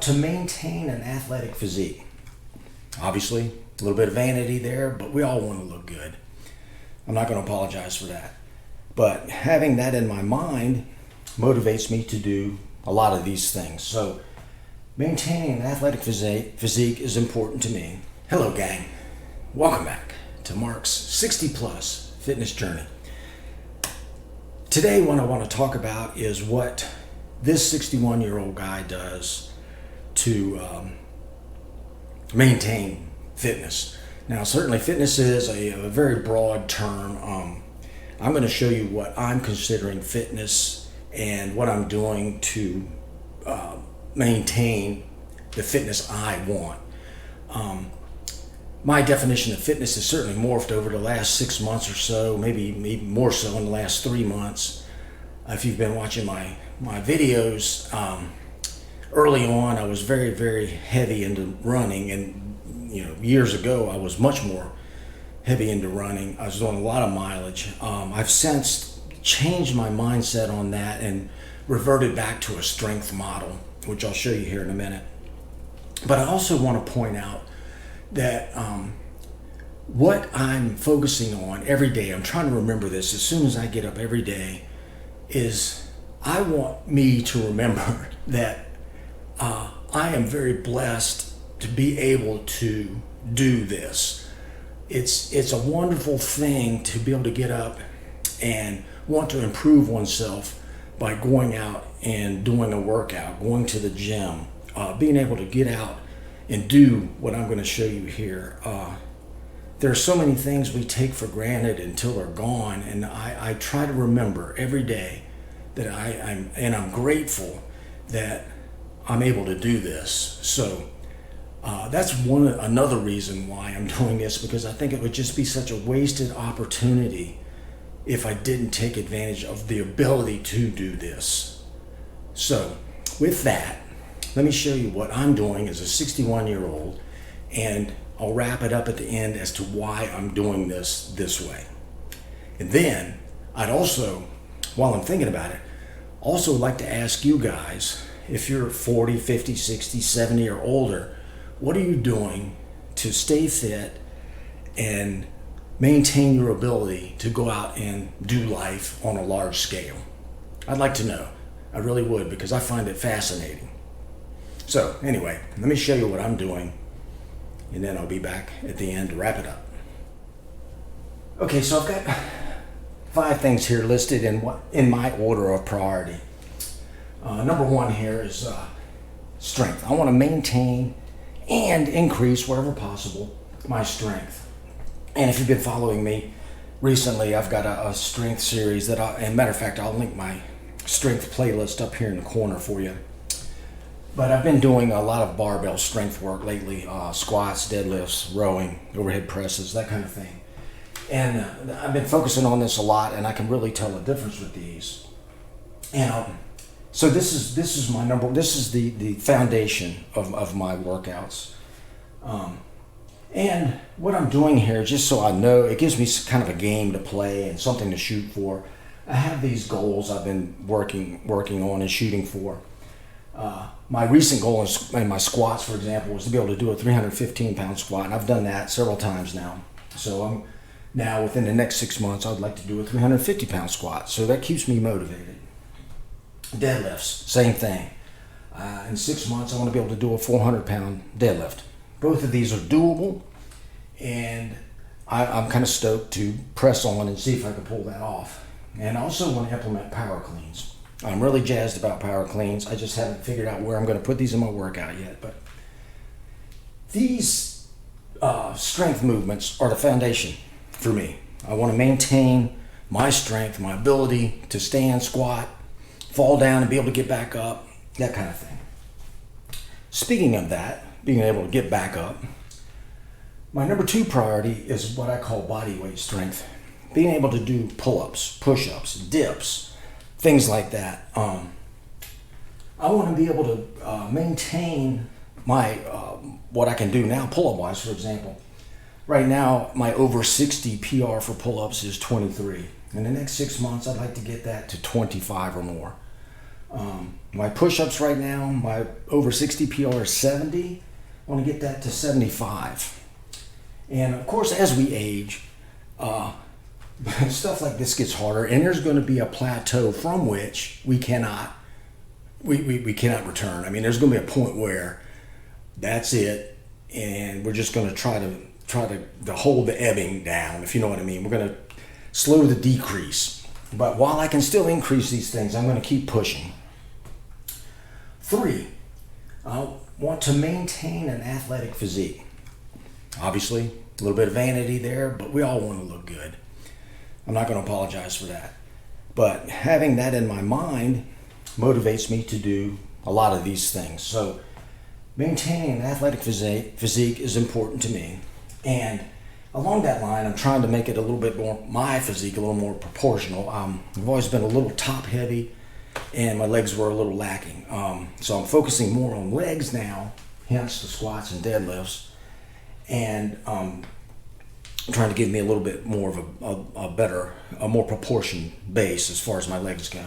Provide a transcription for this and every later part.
want to maintain an athletic physique. Obviously, a little bit of vanity there, but we all want to look good. I'm not going to apologize for that. But having that in my mind motivates me to do a lot of these things. So maintaining an athletic physique is important to me. Hello, gang. Welcome back to Mark's 60 Plus Fitness Journey. Today, what I want to talk about is what this 61-year-old guy does to maintain fitness. Now, certainly fitness is a very broad term. I'm going to show you what I'm considering fitness and what I'm doing to maintain the fitness I want. My definition of fitness has certainly morphed over the last 6 months or so, maybe even more so in the last 3 months. If you've been watching my videos, early on I was very, very heavy into running, and years ago I was much more heavy into running. I was doing a lot of mileage. I've since changed my mindset on that and reverted back to a strength model, which I'll show you here in a minute. But I also want to point out that what I'm focusing on every day, I'm trying to remember this as soon as I get up every day, is I want me to remember that I am very blessed to be able to do this. It's a wonderful thing to be able to get up and want to improve oneself by going out and doing a workout, going to the gym, being able to get out and do what I'm going to show you here. There are so many things we take for granted until they're gone, and I try to remember every day that I'm grateful that I'm able to do this. So that's another reason why I'm doing this, because I think it would just be such a wasted opportunity if I didn't take advantage of the ability to do this. So with that, let me show you what I'm doing as a 61-year-old, and I'll wrap it up at the end as to why I'm doing this way. And then I'd also, while I'm thinking about it, also like to ask you guys, if you're 40, 50, 60, 70 or older, what are you doing to stay fit and maintain your ability to go out and do life on a large scale? I'd like to know. I really would, because I find it fascinating. So anyway, let me show you what I'm doing, and then I'll be back at the end to wrap it up. Okay, so I've got 5 things here listed in my order of priority. Number 1 here is strength. I want to maintain and increase, wherever possible, my strength. And if you've been following me recently, I've got a strength series that and matter of fact, I'll link my strength playlist up here in the corner for you. But I've been doing a lot of barbell strength work lately, squats, deadlifts, rowing, overhead presses, that kind of thing. And I've been focusing on this a lot, and I can really tell the difference with these. And so this is my this is the foundation of my workouts. And what I'm doing here, just so I know, it gives me kind of a game to play and something to shoot for. I have these goals I've been working on and shooting for. My recent goal in my squats, for example, was to be able to do a 315-pound squat, and I've done that several times now. So I'm now, within the next 6 months, I'd like to do a 350-pound squat. So that keeps me motivated. Deadlifts, same thing. In 6 months, I want to be able to do a 400-pound deadlift. Both of these are doable, and I'm kind of stoked to press on and see if I can pull that off. And I also want to implement power cleans. I'm really jazzed about power cleans. I just haven't figured out where I'm going to put these in my workout yet. But these strength movements are the foundation for me. I want to maintain my strength, my ability to stand, squat, fall down and be able to get back up, that kind of thing. Speaking of that, being able to get back up, my number 2 priority is what I call body weight strength. Being able to do pull-ups, push-ups, dips, things like that. I want to be able to maintain my what I can do now, pull-up wise, for example. Right now, my over 60 PR for pull-ups is 23. In the next 6 months, I'd like to get that to 25 or more. My push-ups right now, my over 60 PR is 70. I want to get that to 75. And of course, as we age, stuff like this gets harder, and there's going to be a plateau from which we cannot return. I mean, there's going to be a point where that's it, and we're just going to try to hold the ebbing down, if you know what I mean. We're going to slow the decrease. But while I can still increase these things, I'm going to keep pushing. 3, I want to maintain an athletic physique. Obviously, a little bit of vanity there, but we all want to look good. I'm not going to apologize for that. But having that in my mind motivates me to do a lot of these things. So maintaining an athletic physique is important to me. And along that line, I'm trying to make it a little bit more, my physique, a little more proportional. I've always been a little top heavy, and my legs were a little lacking. So I'm focusing more on legs now, hence the squats and deadlifts. And trying to give me a little bit more of a more proportioned base as far as my legs go.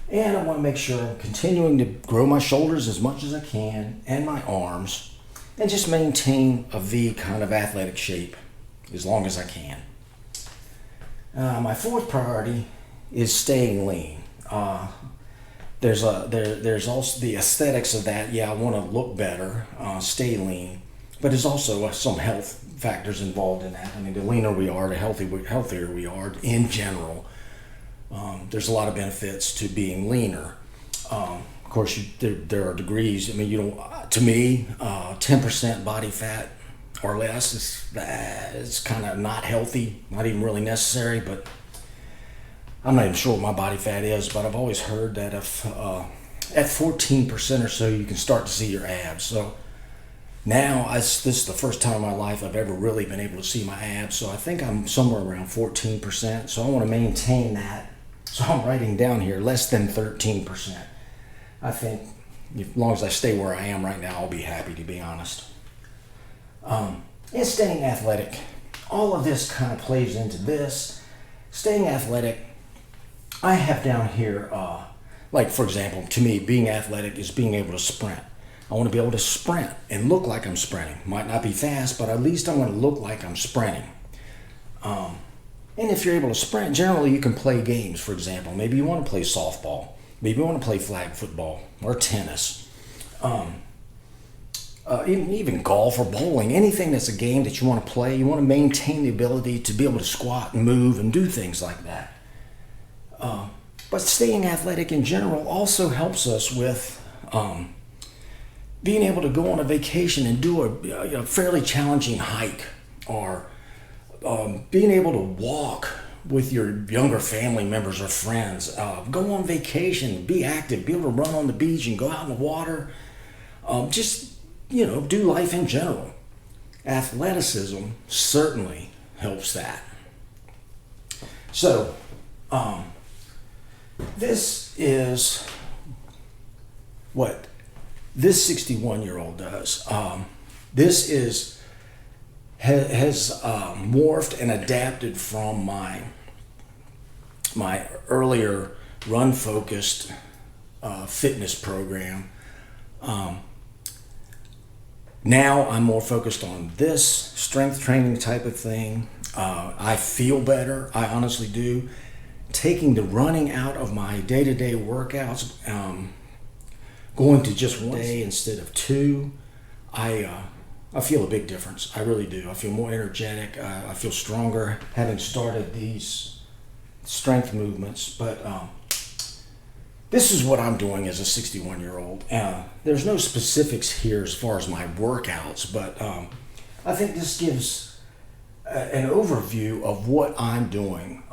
And I want to make sure I'm continuing to grow my shoulders as much as I can and my arms, and just maintain a V kind of athletic shape as long as I can. My 4th priority is staying lean. There's also the aesthetics of that. Yeah, I want to look better, stay lean, but there's also some health factors involved in that. I mean, the leaner we are, the healthier we are in general. There's a lot of benefits to being leaner. Of course, there are degrees. I mean, to me, 10% body fat or less is kind of not healthy, not even really necessary. But I'm not even sure what my body fat is. But I've always heard that if at 14% or so, you can start to see your abs. So now, this is the first time in my life I've ever really been able to see my abs. So I think I'm somewhere around 14%. So I want to maintain that. So I'm writing down here less than 13%. I think as long as I stay where I am right now, I'll be happy, to be honest. And staying athletic. All of this kind of plays into this. Staying athletic, I have down here, like for example, to me, being athletic is being able to sprint. I want to be able to sprint and look like I'm sprinting. Might not be fast, but at least I want to look like I'm sprinting. And if you're able to sprint, generally you can play games, for example. Maybe you want to play softball. Maybe you want to play flag football or tennis. Even golf or bowling. Anything that's a game that you want to play, you want to maintain the ability to be able to squat and move and do things like that. But staying athletic in general also helps us with being able to go on a vacation and do a fairly challenging hike, or being able to walk with your younger family members or friends, go on vacation, be active, be able to run on the beach and go out in the water, just do life in general. Athleticism certainly helps that. So this is what this 61-year-old does. This has morphed and adapted from my earlier run-focused fitness program. Now I'm more focused on this strength training type of thing. I feel better, I honestly do. Taking the running out of my day-to-day workouts, going to just one day instead of two, I feel a big difference. I really do. I feel more energetic. I feel stronger having started these strength movements. But this is what I'm doing as a 61-year-old. There's no specifics here as far as my workouts, but I think this gives an overview of what I'm doing,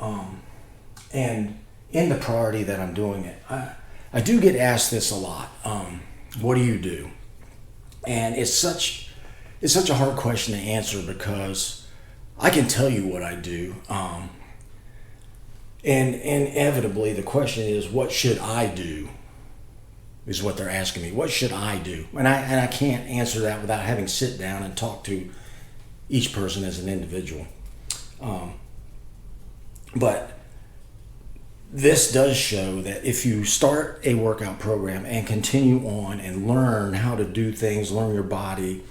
and in the priority that I'm doing it. I do get asked this a lot. What do you do? And it's such a hard question to answer, because I can tell you what I do. And inevitably the question is, what should I do? Is what they're asking me. What should I do? And I can't answer that without having sit down and talk to each person as an individual. But this does show that if you start a workout program and continue on and learn how to do things, learn your body,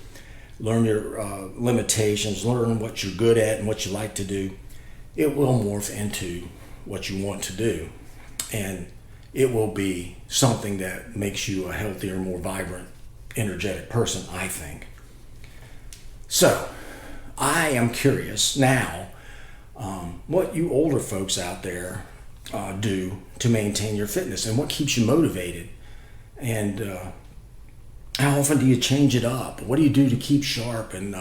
learn your limitations, learn what you're good at and what you like to do, it will morph into what you want to do. And it will be something that makes you a healthier, more vibrant, energetic person, I think. So, I am curious now what you older folks out there do to maintain your fitness, and what keeps you motivated, and how often do you change it up? What do you do to keep sharp and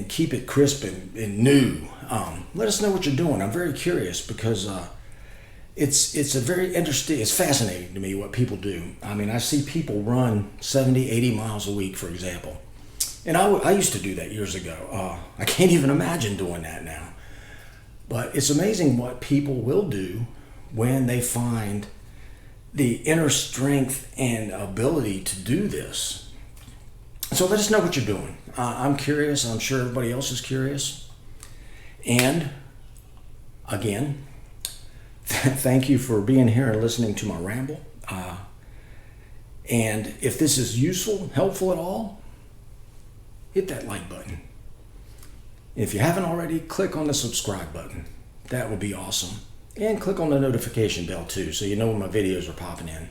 keep it crisp and new? Let us know what you're doing. I'm very curious because it's a very interesting, it's fascinating to me what people do. I mean, I see people run 70, 80 miles a week, for example. And I used to do that years ago. I can't even imagine doing that now. But it's amazing what people will do when they find the inner strength and ability to do this. So let us know what you're doing. I'm curious. I'm sure everybody else is curious. And again, thank you for being here and listening to my ramble. And if this is useful, helpful at all, hit that like button. If you haven't already, click on the subscribe button. That would be awesome. And click on the notification bell too, so you know when my videos are popping in.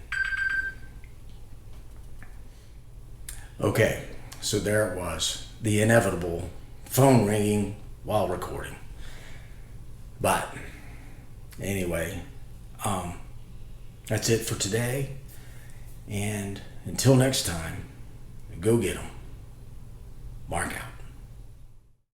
Okay, so there it was. The inevitable phone ringing while recording. But anyway, that's it for today. And until next time, go get 'em. Mark out.